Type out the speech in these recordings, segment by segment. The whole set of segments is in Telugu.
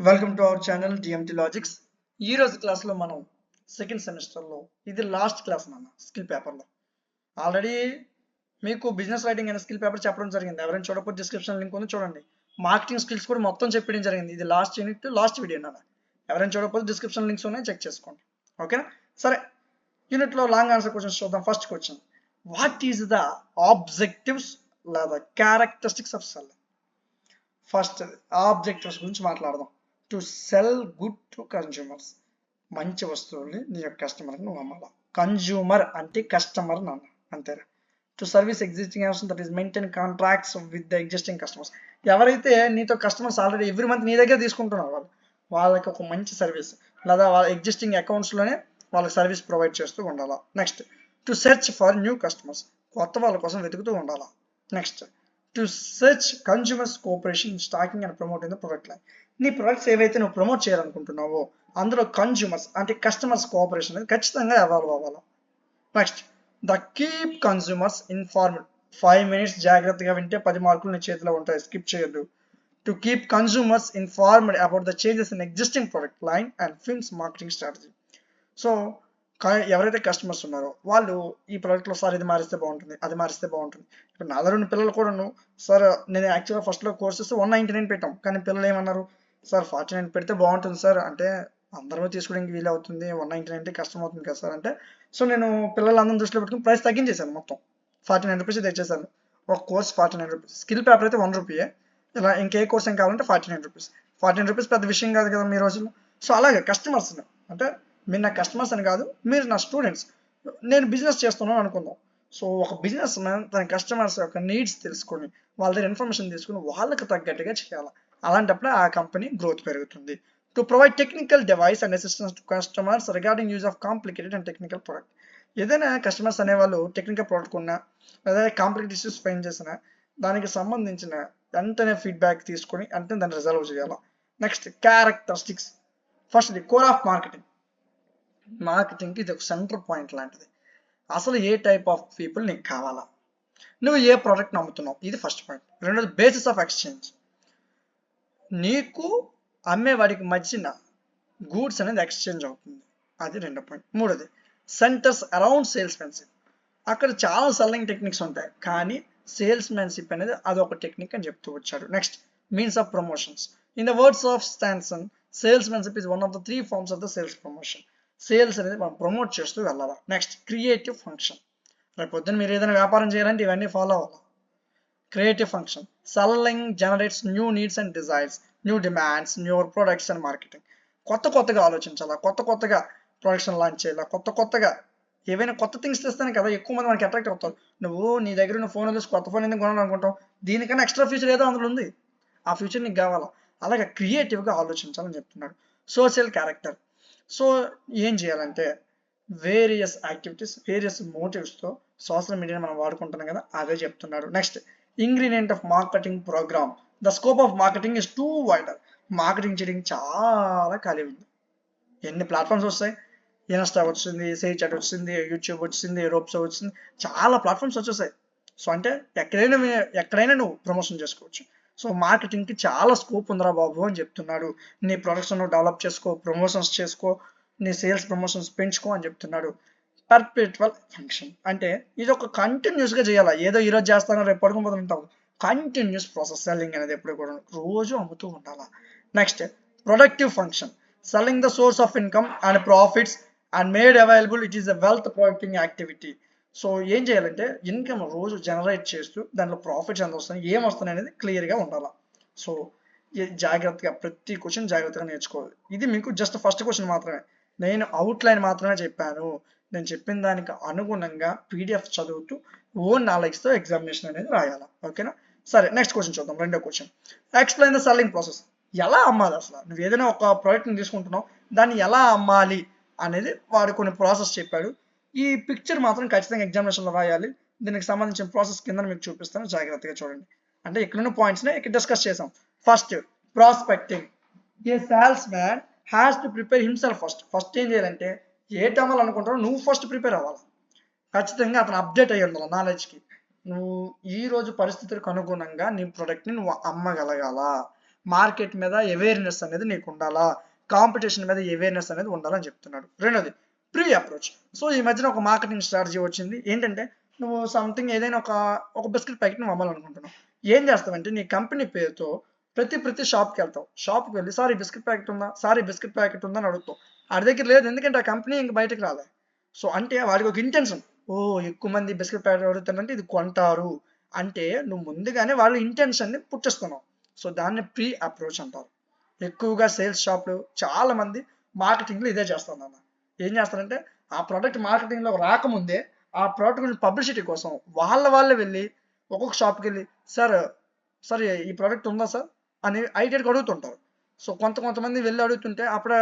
Welcome to our channel DMT logics. ఈ రోజు క్లాస్లో మనం సెకండ్ సెమిస్టర్లో ఇది లాస్ట్ క్లాస్ నాన్న స్కిల్ పేపర్లో. ఆల్రెడీ మీకు బిజినెస్ రైటింగ్ అనే స్కిల్ పేపర్ చెప్పడం జరిగింది. ఎవరైనా చూడకపోతే డిస్క్రిప్షన్ లింక్ ఉంది చూడండి. మార్కెటింగ్ స్కిల్స్ కూడా మొత్తం చెప్పడం జరిగింది. ఇది లాస్ట్ యూనిట్ లాస్ట్ వీడియో నాన్న. ఎవరైనా చూడకపోతే డిస్క్రిప్షన్ లింక్స్ ఉన్నాయి, చెక్ చేసుకోండి. ఓకేనా? సరే, యూనిట్లో లాంగ్ ఆన్సర్ క్వశ్చన్స్ చూద్దాం. First question, what is the objectives లేదా characteristics of sell? First objectives గురించి మాట్లాడదాం. To sell good to consumers, మంచి వస్తువుల్ని నీ యొక్క కస్టమర్కి నువ్వు అమ్మాలా. కన్జ్యూమర్ అంటే కస్టమర్ నాన్న, అంతేనా? To service existing customers, that is maintain contracts with the existing customers. ఎవరైతే నీతో కస్టమర్స్ ఆల్రెడీ ఎవ్రీ మంత్ నీ దగ్గర తీసుకుంటున్నారు వాళ్ళకి ఒక మంచి సర్వీస్ లేదా వాళ్ళ ఎగ్జిస్టింగ్ అకౌంట్స్లోనే వాళ్ళకి సర్వీస్ ప్రొవైడ్ చేస్తూ ఉండాలా. Next, to search for new customers, కొత్త వాళ్ళ కోసం వెతుకుతూ ఉండాలా. Next, to search consumers cooperation stocking and promoting the product line. నీ ప్రొడక్ట్స్ ఏవైతే నువ్వు ప్రమోట్ చేయాలనుకుంటున్నావో అందులో కన్జ్యూమర్స్ అంటే కస్టమర్స్ కోఆపరేషన్ అనేది ఖచ్చితంగా అవాల్వ్ అవ్వాలి. Next, the keep consumers informed. 5 minutes జాగ్రత్తగా వింటే 10 మార్కులు నీ చేతిలో ఉంటాయి, స్కిప్ చేయొద్దు. To keep consumers informed about the changes in existing product line and films marketing strategy. So ఎవరైతే కస్టమర్స్ ఉన్నారో వాళ్ళు ఈ ప్రోడక్ట్లో సార్ ఇది మారిస్తే బాగుంటుంది, అది మారిస్తే బాగుంటుంది. ఇప్పుడు నా దగ్గర ఉన్న పిల్లలు కూడాను, సార్ నేను యాక్చువల్గా ఫస్ట్లో కోర్సెస్ 199 పెట్టాం, కానీ పిల్లలు ఏమన్నారు, సార్ 49 పెడితే బాగుంటుంది సార్ అంటే అందరూ తీసుకోవడానికి వీలు అవుతుంది, 199 అంటే కష్టం అవుతుంది కదా సార్ అంటే. సో నేను పిల్లలందరం దృష్టిలో పెట్టుకుని ప్రైస్ తగ్గించేశాను, మొత్తం 49 రూపీస్ తెచ్చేసాను. ఒక కోర్స్ 49 రూపీస్, స్కిల్ పేపర్ అయితే 1 రూపీయే. ఇలా ఇంకే కోర్స్ ఏం కావాలంటే 49 రూపీస్. 49 రూపీస్ పెద్ద విషయం కాదు కదా మీ రోజుల్లో. సో అలాగే కస్టమర్స్ అంటే మీరు నా కస్టమర్స్ అని కాదు, మీరు నా స్టూడెంట్స్. నేను బిజినెస్ చేస్తున్నాను అనుకుందాం. సో ఒక బిజినెస్ మ్యాన్ తన కస్టమర్స్ యొక్క నీడ్స్ తెలుసుకొని వాళ్ళ దగ్గర ఇన్ఫర్మేషన్ తీసుకుని వాళ్ళకి తగ్గట్టుగా చేయాలి. అలాంటప్పుడు ఆ కంపెనీ గ్రోత్ పెరుగుతుంది. To provide technical device and assistance to customers regarding use of complicated and technical product. ఏదైనా కస్టమర్స్ అనేవాళ్ళు టెక్నికల్ ప్రోడక్ట్ ఉన్నా లేదా కాంప్లికేటెడ్ ఇష్యూస్ ఫైన్ చేసినా దానికి సంబంధించిన వెంటనే ఫీడ్బ్యాక్ తీసుకొని అంటే దాన్ని రిజాల్వ్ చేయాలి. Next, characteristics. First, the core of marketing. మార్కెటింగ్కి ఇది ఒక సెంటర్ పాయింట్ లాంటిది. అసలు ఏ టైప్ ఆఫ్ పీపుల్ నీకు కావాలా, నువ్వు ఏ ప్రోడక్ట్ నమ్ముతున్నావు, ఇది ఫస్ట్ పాయింట్. రెండోది, బేసిస్ ఆఫ్ ఎక్స్చేంజ్. నీకు అమ్మేవాడికి మధ్యన గూడ్స్ అనేది ఎక్స్చేంజ్ అవుతుంది, అది రెండో పాయింట్. మూడోది, సెంటర్స్ అరౌండ్ సేల్స్మెన్షిప్. అక్కడ చాలా సెల్లింగ్ టెక్నిక్స్ ఉంటాయి, కానీ సేల్స్మెన్షిప్ అనేది అదొక టెక్నిక్ అని చెప్తూ వచ్చాడు. Next, means of promotions. In the words of Stanson, salesmanship is one of the 3 forms of the sales promotion. Sales అనేది మనం ప్రమోట్ చేస్తూ వెళ్ళాలి. Next, creative function. రేపు పొద్దున్న మీరు ఏదైనా వ్యాపారం చేయాలంటే ఇవన్నీ ఫాలో అవ్వాలి. Creative function, selling generates new needs and desires, new demands, new products and marketing. కొత్తగా ఆలోచించాలా, కొత్తగా ప్రొడక్షన్ లాంచ్ చేయాలా, కొత్తగా ఏవైనా కొత్త థింగ్స్ తెస్తేనే కదా ఎక్కువ మంది మనకి అట్రాక్ట్ అవుతారు. నువ్వు నీ దగ్గర ఉన్న ఫోన్ చూసి కొత్త ఫోన్ ఎందుకు కొనాలనుకుంటావు, దీనికన్నా ఎక్స్ట్రా ఫ్యూచర్ ఏదో అందులో ఉంది, ఆ ఫ్యూచర్ నీకు కావాలా. అలాగే క్రియేటివ్గా ఆలోచించాలని చెప్తున్నాడు. Social character. సో ఏం చేయాలంటే వేరియస్ యాక్టివిటీస్, వేరియస్ మోటివ్స్తో సోషల్ మీడియాని మనం వాడుకుంటున్నాం కదా, అదే చెప్తున్నాడు. Next, ingredient of marketing program. The scope of marketing is too wider. Marketing చేయడానికి చాలా ఖాళీ ఉంది. ఎన్ని ప్లాట్ఫామ్స్ వస్తాయి, ఇన్స్టా వచ్చింది, సేల్ చాట్ వచ్చింది, యూట్యూబ్ వచ్చింది, రోప్సో వచ్చింది, చాలా ప్లాట్ఫామ్స్ వచ్చేసాయి. సో అంటే ఎక్కడైనా నువ్వు ప్రమోషన్ చేసుకోవచ్చు. సో మార్కెటింగ్కి చాలా స్కోప్ ఉందిరా బాబు అని చెప్తున్నాడు. నీ ప్రొడక్ట్స్ నువ్వు డెవలప్ చేసుకో, ప్రమోషన్స్ చేసుకో, నీ సేల్స్ ప్రమోషన్స్ పెంచుకో అని చెప్తున్నాడు. పర్పెచువల్ ఫంక్షన్ అంటే ఇది ఒక కంటిన్యూస్గా చేయాలి. ఏదో ఈరోజు చేస్తానో రేపు పడుకోబోతు ఉంటావు, కంటిన్యూస్ ప్రాసెస్. సెల్లింగ్ అనేది ఎప్పుడు కూడా రోజు అమ్ముతూ ఉండాలి. Next, productive function. Selling the source of income and profits and made available, it is the wealth protecting activity. So ఏం చేయాలంటే ఇన్కమ్ రోజు జనరేట్ చేస్తూ దాంట్లో ప్రాఫిట్స్ ఎంత వస్తాయి, ఏం వస్తాయి అనేది క్లియర్గా ఉండాలి. సో జాగ్రత్తగా ప్రతి క్వశ్చన్ జాగ్రత్తగా నేర్చుకోవాలి. ఇది మీకు జస్ట్ ఫస్ట్ క్వశ్చన్ మాత్రమే, నేను అవుట్లైన్ మాత్రమే చెప్పాను. నేను చెప్పిన దానికి అనుగుణంగా పీడిఎఫ్ చదువుతూ ఓన్ నాలెడ్జ్తో ఎగ్జామినేషన్ అనేది రాయాలి. ఓకేనా? సరే, నెక్స్ట్ క్వశ్చన్ చూద్దాం. రెండో question, explain the selling process. ఎలా అమ్మాలి, అసలు నువ్వు ఏదైనా ఒక ప్రోడక్ట్ని తీసుకుంటున్నావు దాన్ని ఎలా అమ్మాలి అనేది వాడు కొన్ని ప్రాసెస్ చెప్పాడు. ఈ పిక్చర్ మాత్రం ఖచ్చితంగా ఎగ్జామినేషన్లో రాయాలి. దీనికి సంబంధించిన ప్రాసెస్ కింద మీకు చూపిస్తాను, జాగ్రత్తగా చూడండి. అంటే ఇక్కడున్న పాయింట్స్ని ఇక్కడ డిస్కస్ చేసాం. First, prospecting. A sales man has to prepare himself first ఏం చేయాలంటే ఏ టైంలో అనుకుంటారో నువ్వు ఫస్ట్ ప్రిపేర్ అవ్వాలి. ఖచ్చితంగా అతను అప్డేట్ అయ్యి ఉండాలి నాలెడ్జ్కి. నువ్వు ఈ రోజు పరిస్థితులకు అనుగుణంగా నీ ప్రోడక్ట్ని నువ్వు అమ్మగలగాల. మార్కెట్ మీద అవేర్నెస్ అనేది నీకు ఉండాలా, కాంపిటీషన్ మీద అవేర్నెస్ అనేది ఉండాలని చెప్తున్నాడు. రెండోది ప్రీ అప్రోచ్. సో ఈ మధ్యన ఒక మార్కెటింగ్ స్ట్రాటజీ వచ్చింది. ఏంటంటే నువ్వు సంథింగ్ ఏదైనా ఒక బిస్కెట్ ప్యాకెట్ నువ్వు అమ్మాలనుకుంటున్నావు. ఏం చేస్తావంటే నీ కంపెనీ పేరుతో ప్రతి షాప్కి వెళ్తావు. షాప్కి వెళ్ళి సార్ ఈ బిస్కెట్ ప్యాకెట్ ఉందా, సార్ ఈ బిస్కెట్ ప్యాకెట్ ఉందా అని అడుగుతావు. వాడి దగ్గర లేదు, ఎందుకంటే ఆ కంపెనీ ఇంక బయటకు రాలే. సో అంటే వాడికి ఒక ఇంటెన్షన్, ఓ ఎక్కువ మంది బిస్కెట్ ప్యాకెట్ అడుగుతారంటే ఇది కొంటారు అంటే నువ్వు ముందుగానే వాళ్ళ ఇంటెన్షన్ని పుట్టిస్తున్నావు. సో దాన్ని ప్రీ అప్రోచ్ అంటారు. ఎక్కువగా సేల్స్ షాప్లు చాలా మంది మార్కెటింగ్లో ఇదే చేస్తారు అన్న. ఏం చేస్తారంటే ఆ ప్రోడక్ట్ మార్కెటింగ్లో రాకముందే ఆ ప్రోడక్ట్ గురించి పబ్లిసిటీ కోసం వాళ్ళే వెళ్ళి ఒక్కొక్క షాప్కి వెళ్ళి సార్ ఈ ప్రోడక్ట్ ఉందా సార్ అని ఐడియాకి అడుగుతుంటారు. సో కొంతమంది వెళ్ళి అడుగుతుంటే అప్పుడు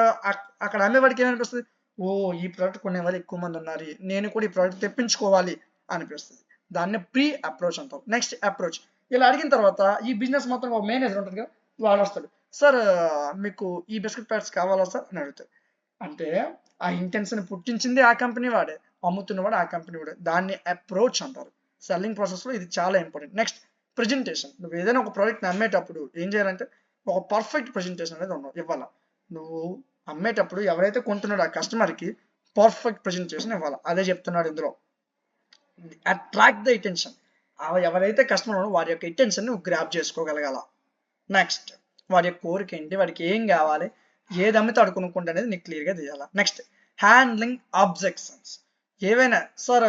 అక్కడ అమ్మేవాడికి ఏమనిపిస్తుంది, ఓ ఈ ప్రోడక్ట్ కొనే వాళ్ళు ఎక్కువ మంది ఉన్నారు, నేను కూడా ఈ ప్రోడక్ట్ తెప్పించుకోవాలి అనిపిస్తుంది. దాన్ని ప్రీ అప్రోచ్ అంటారు. Next approach. ఇలా అడిగిన తర్వాత ఈ బిజినెస్ మొత్తం ఒక మేనేజర్ ఉంటుంది కదా, వాడు వస్తాడు, సార్ మీకు ఈ బిస్కెట్ ప్యాకెట్స్ కావాలా సార్ అని అడుగుతాడు. అంటే ఆ ఇంటెన్షన్ పుట్టించింది ఆ కంపెనీ వాడే, అమ్ముతున్నవాడు ఆ కంపెనీ వాడే. దాన్ని అప్రోచ్ అంటారు. సెల్లింగ్ ప్రాసెస్లో ఇది చాలా ఇంపార్టెంట్. Next presentation. నువ్వు ఏదైనా ఒక ప్రోడక్ట్ని అమ్మేటప్పుడు ఏం చేయాలంటే ఒక పర్ఫెక్ట్ ప్రెజెంటేషన్ అనేది ఇవ్వాలి. నువ్వు అమ్మేటప్పుడు ఎవరైతే కొంటున్నాడో ఆ కస్టమర్కి పర్ఫెక్ట్ ప్రెజెంటేషన్ ఇవ్వాలి. అదే చెప్తున్నాడు ఇందులో. Attract the attention. ఎవరైతే కస్టమర్ ఉన్నాడో వారి యొక్క అటెన్షన్ నువ్వు గ్రాప్ చేసుకోగలగాల. నెక్స్ట్ వాడి యొక్క కోరిక ఏంటి, వాడికి ఏం కావాలి, ఏది అమ్మితే అడు కొనుక్కుంటా అనేది నీకు క్లియర్గా తీయాలి. Next handling objections. ఏవైనా సార్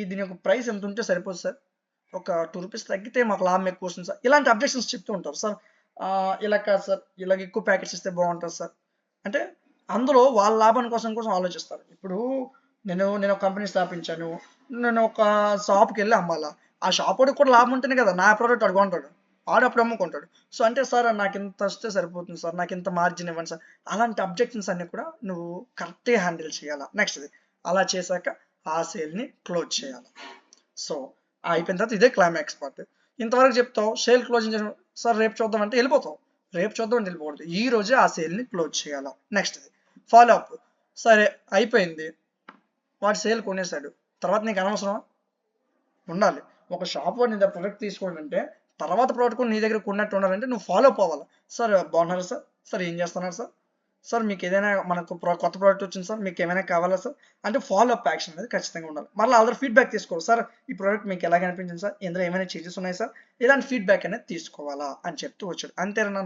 దీని యొక్క ప్రైస్ ఎంత ఉంటే సరిపోదు సార్, ఒక 2 రూపీస్ తగ్గితే మాకు లాభం ఎక్కువ వస్తుంది సార్, ఇలాంటి అబ్జెక్షన్స్ చెప్తూ ఉంటారు. సార్ ఇలా కాదు సార్, ఇలాగ ఎక్కువ ప్యాకెట్స్ ఇస్తే బాగుంటుంది సార్ అంటే అందులో వాళ్ళ లాభం కోసం ఆలోచిస్తారు. ఇప్పుడు నేను ఒక కంపెనీ స్థాపించాను, నేను ఒక షాప్కి వెళ్ళి అమ్మాలా, ఆ షాప్ వాడికి కూడా లాభం ఉంటేనే కదా నా ప్రోడక్ట్ అడుగుంటాడు, ఆడు అప్పుడు అమ్ముకుంటాడు. సో అంటే సార్ నాకు ఇంత వస్తే సరిపోతుంది సార్, నాకు ఇంత మార్జిన్ ఇవ్వండి సార్. అలాంటి అబ్జెక్షన్స్ అన్ని కూడా నువ్వు కరెక్ట్గా హ్యాండిల్ చేయాలి. నెక్స్ట్ అలా చేశాక ఆ సేల్ని క్లోజ్ చేయాలి. సో అయిపోయిన తర్వాత ఇదే క్లైమాక్స్ పార్ట్. ఇంతవరకు చెప్తావు, సేల్ క్లోజింగ్ చేసిన సార్ రేపు చూద్దాం అంటే వెళ్ళిపోతావు, రేపు చూద్దాం అంటే వెళ్ళిపోకూడదు, ఈ రోజే ఆ సేల్ని క్లోజ్ చేయాలి. Next follow up. సరే అయిపోయింది, వాడు సేల్ కొనేసాడు, తర్వాత నీకు అనవసరం ఉండాలి. ఒక షాప్ వాడు నీ దగ్గర ప్రోడక్ట్ తీసుకోండి అంటే తర్వాత ప్రోడక్ట్ కూడా నీ దగ్గర కొన్నట్టు ఉండాలంటే నువ్వు ఫాలో అప్ అవ్వాలి. సార్ బాగున్నారు సార్, సార్ ఏం చేస్తున్నారు సార్, సార్ మీకు ఏదైనా మనకు కొత్త ప్రోడక్ట్ వచ్చింది సార్, మీకు ఏమైనా కావాలా సార్ అంటే ఫాలో అప్ యాక్షన్ అనేది ఖచ్చితంగా ఉండాలి. మళ్ళీ ఆల్రెడీ ఫీడ్బ్యాక్ తీసుకోవాలి. సార్ ఈ ప్రోడక్ట్ మీకు ఎలాగ అనిపించింది సార్, ఇందులో ఏమైనా చేంజెస్ ఉన్నాయి సార్, ఇలాంటి ఫీడ్బ్యాక్ అనేది తీసుకోవాలా అని చెప్తూ వచ్చాడు. అంతేనా?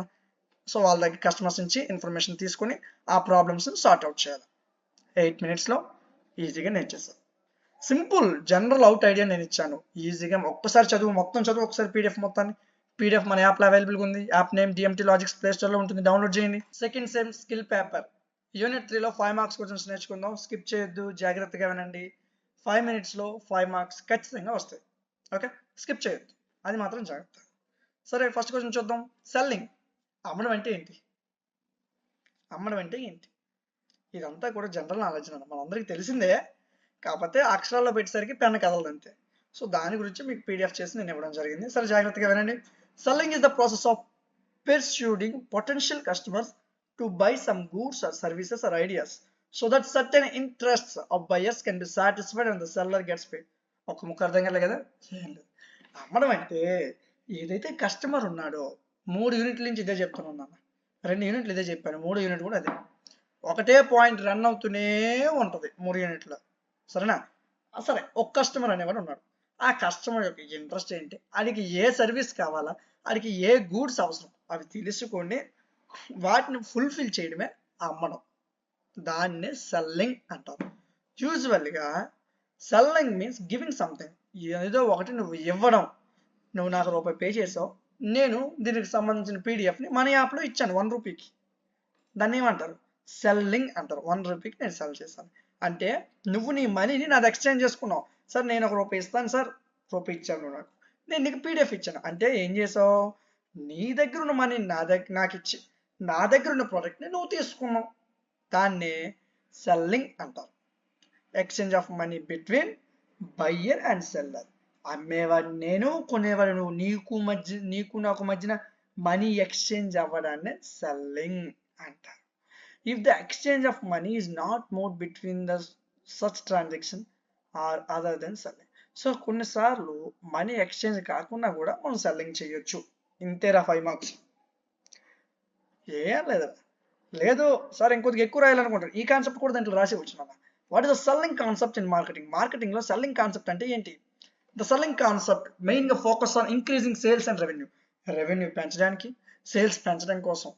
సో వాళ్ళ దగ్గర కస్టమర్స్ నుంచి ఇన్ఫర్మేషన్ తీసుకొని ఆ ప్రాబ్లమ్స్ని సార్ట్ అవుట్ చేయాలి. 8 minutesలో ఈజీగా నేర్చేస్తాను. సింపుల్ జనరల్ అవుట్ ఐడియా నేను ఇచ్చాను. ఈజీగా ఒక్కసారి చదువు, మొత్తం చదువు ఒకసారి పీడిఎఫ్ మొత్తాన్ని. పీడిఎఫ్ మన యాప్లో అవైలబుల్గా ఉంది. App name DMT logics, play స్టోర్లో ఉంటుంది, డౌన్లోడ్ చేయండి. Second sem skill paper unit 3లో 5 మార్క్స్ క్వశ్చన్స్ నేర్చుకుందాం. స్కిప్ చేయొద్దు, జాగ్రత్తగా వినండి. 5 minutesలో 5 మార్క్స్ ఖచ్చితంగా వస్తాయి. ఓకే, స్కిప్ చేయొద్దు, అది మాత్రం జాగ్రత్త. సరే ఫస్ట్ క్వశ్చన్ చూద్దాం. సెల్లింగ్. అమ్మడం అంటే ఏంటి? ఇదంతా కూడా జనరల్ నాలెడ్జ్ అన్న, మనందరికీ తెలిసిందే, కాకపోతే అక్షరాల్లో పెట్టేసరికి పెన్ కదలదు అంతే. సో దాని గురించి మీకు పీడిఎఫ్ చేసి నేను ఇవ్వడం జరిగింది. సరే జాగ్రత్తగా వినండి. Selling is the process of persuading potential customers to buy some goods or services or ideas so that certain interests of buyers can be satisfied and the seller gets paid. ఒక ముక్క అర్థం కాలే కదా? అమ్మడం అంటే ఏదైతే కస్టమర్ ఉన్నాడో, 3 యూనిట్ల నుంచి ఇదే చెప్తున్నాను, 2 యూనిట్లు ఇదే చెప్పాను, 3 యూనిట్ కూడా అదే, ఒకటే పాయింట్ రన్ అవుతూనే ఉంటుంది 3 యూనిట్లో. సరేనా? సరే ఒక కస్టమర్ అనేవాడు ఉన్నాడు. ఆ కస్టమర్ యొక్క ఇంట్రెస్ట్ ఏంటి, వాడికి ఏ సర్వీస్ కావాలా, వాడికి ఏ గూడ్స్ అవసరం, అవి తెలుసుకొని వాటిని ఫుల్ఫిల్ చేయడమే అమ్మడం. దాన్నే సెల్లింగ్ అంటారు. యూజువల్గా సెల్లింగ్ మీన్స్ గివింగ్ సంథింగ్. ఏదో ఒకటి నువ్వు ఇవ్వడం. నువ్వు నాకు రూపాయి పే చేసావు, నేను దీనికి సంబంధించిన పీడిఎఫ్ని మన యాప్లో ఇచ్చాను 1 రూపీకి, దాన్ని ఏమంటారు? సెల్లింగ్ అంటారు. 1 రూపీకి నేను సెల్ చేశాను అంటే నువ్వు నీ మనీని నాది ఎక్స్చేంజ్ చేసుకున్నావు. సార్ నేను ఒక రూపాయి ఇస్తాను సార్, రూపాయి ఇచ్చాను నాకు, నేను నీకు పీడిఎఫ్ ఇచ్చాను అంటే ఏం చేసావు? నీ దగ్గర ఉన్న మనీ నాకు ఇచ్చి నా దగ్గర ఉన్న ప్రోడక్ట్ని నువ్వు తీసుకున్నావు. దాన్నే సెల్లింగ్ అంటారు. Exchange of money between buyer and seller. అమ్మేవాడు నేను, కొనేవాడు నువ్వు, నీకు నాకు మధ్యన మనీ ఎక్స్చేంజ్ అవ్వడాన్ని సెల్లింగ్ అంటారు. If the exchange of money is not moved between the such transaction or other than selling. So కొన్నిసార్లు మనీ ఎక్స్చేంజ్ కాకుండా కూడా మనం సెల్లింగ్ చేయొచ్చు. ఇంతేరా 5 మార్క్స్. ఏం లేదు లేదు సార్ ఇంకొద్దిగా ఎక్కువ రాయాలనుకుంటారు. ఈ కాన్సెప్ట్ కూడా దాంట్లో రాసి వచ్చిన. What is the selling concept in marketing? Marketing లో సెల్లింగ్ కాన్సెప్ట్ అంటే ఏంటి? ద సెల్లింగ్ కాన్సెప్ట్ మెయిన్ గా focus on increasing sales and revenue. Revenue పెంచడానికి, సేల్స్ పెంచడం కోసం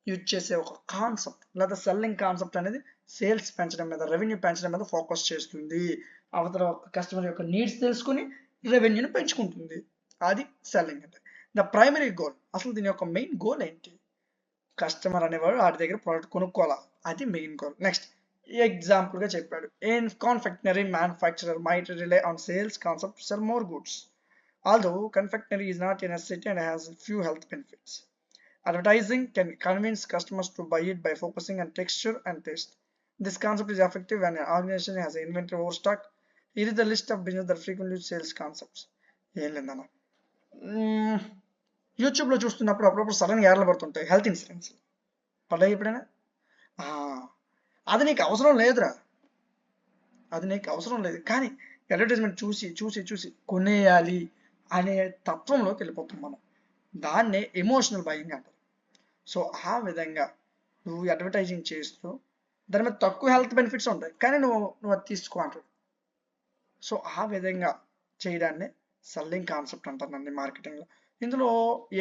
యూజ్ చేసే ఒక కాన్సెప్ట్. లేదా సెల్లింగ్ కాన్సెప్ట్ అనేది సేల్స్ పెంచడం మీద, రెవెన్యూ పెంచడం మీద ఫోకస్ చేస్తుంది. అవతల కస్టమర్ యొక్క నీడ్స్ తెలుసుకుని రెవెన్యూని పెంచుకుంటుంది. అది సెల్లింగ్ అంటే. ద ప్రైమరీ గోల్, అసలు దీని యొక్క మెయిన్ గోల్ ఏంటి? కస్టమర్ అనేవాడు వాటి దగ్గర ప్రోడక్ట్ కొనుక్కోవాలా, అది మెయిన్ గోల్. నెక్స్ట్ ఎగ్జాంపుల్ గా చెప్పాడు, in కాన్ఫెక్షనరీ manufacturer might rely on sales concept to cell more goods, although confectionery is not a necessity and has few health benefits. Advertising can convince customers to buy it by focusing on texture and taste. This concept is effective when an organization has an inventory overstock. Here is the list of business that frequently use sales concepts. ఏం లేదన్న, యూట్యూబ్లో చూస్తున్నప్పుడు అప్పుడప్పుడు సడన్గా యాడ్లు పడుతుంటాయి హెల్త్ ఇన్సూరెన్స్. పడ్డాయి ఎప్పుడైనా? అది నీకు అవసరం లేదురా, అది నీకు అవసరం లేదు. కానీ అడ్వర్టైజ్మెంట్ చూసి చూసి చూసి కొనేయాలి అనే తత్వంలోకి వెళ్ళిపోతాం మనం. దాన్నే ఎమోషనల్ బయింగ్ అంటారు. సో ఆ విధంగా నువ్వు అడ్వర్టైజింగ్ చేస్తూ దాని మీద తక్కువ హెల్త్ బెనిఫిట్స్ ఉంటాయి, కానీ నువ్వు అది తీసుకో అంటారు. సో ఆ విధంగా చేయడాన్ని సెల్లింగ్ కాన్సెప్ట్ అంటారండి మార్కెటింగ్లో. ఇందులో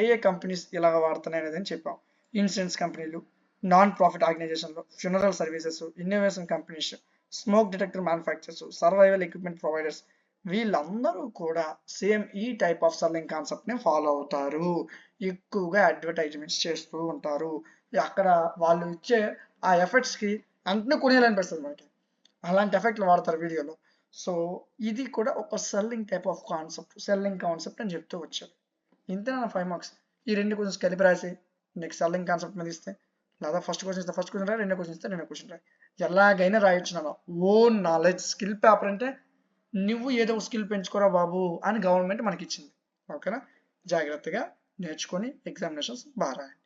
ఏ ఏ కంపెనీస్ ఇలాగ వాడుతున్నాయి అనేది చెప్పాం. ఇన్సూరెన్స్ కంపెనీలు, నాన్ ప్రాఫిట్ ఆర్గనైజేషన్లు, funeral services, innovation companies, smoke detector manufactures, survival equipment providers, వీళ్ళందరూ కూడా సేమ్ ఈ టైప్ ఆఫ్ సెల్లింగ్ కాన్సెప్ట్ని ఫాలో అవుతారు. ఎక్కువగా అడ్వర్టైజ్మెంట్స్ చేస్తూ ఉంటారు. అక్కడ వాళ్ళు ఇచ్చే ఆ ఎఫెక్ట్స్కి వెంటనే కొనేయాలనిపిస్తుంది మనకి, అలాంటి ఎఫెక్ట్లు వాడతారు వీడియోలో. సో ఇది కూడా ఒక selling type of concept, selling concept అని చెప్తూ వచ్చారు. ఇంతేనా 5 మార్క్స్? ఈ రెండు క్వశ్చన్స్ కలిపి రాసి నెక్స్ట్ సెల్లింగ్ కాన్సెప్ట్ మీద ఇస్తే, లేదా ఫస్ట్ క్వశ్చన్ ఇస్తే ఫస్ట్ క్వశ్చన్ రాయి, రెండో క్వశ్చన్ ఇస్తే రెండో క్వశ్చన్ రాయి, ఎలాగైనా రాయొచ్చు. నా ఓన్ నాలెడ్జ్ స్కిల్ పేపర్ అంటే నువ్వు ఏదో ఒక స్కిల్ పెంచుకోరా బాబు అని గవర్నమెంట్ మనకి ఇచ్చింది. ఓకేనా? జాగ్రత్తగా నేర్చుకొని ఎగ్జామినేషన్స్ బాగా రాయండి.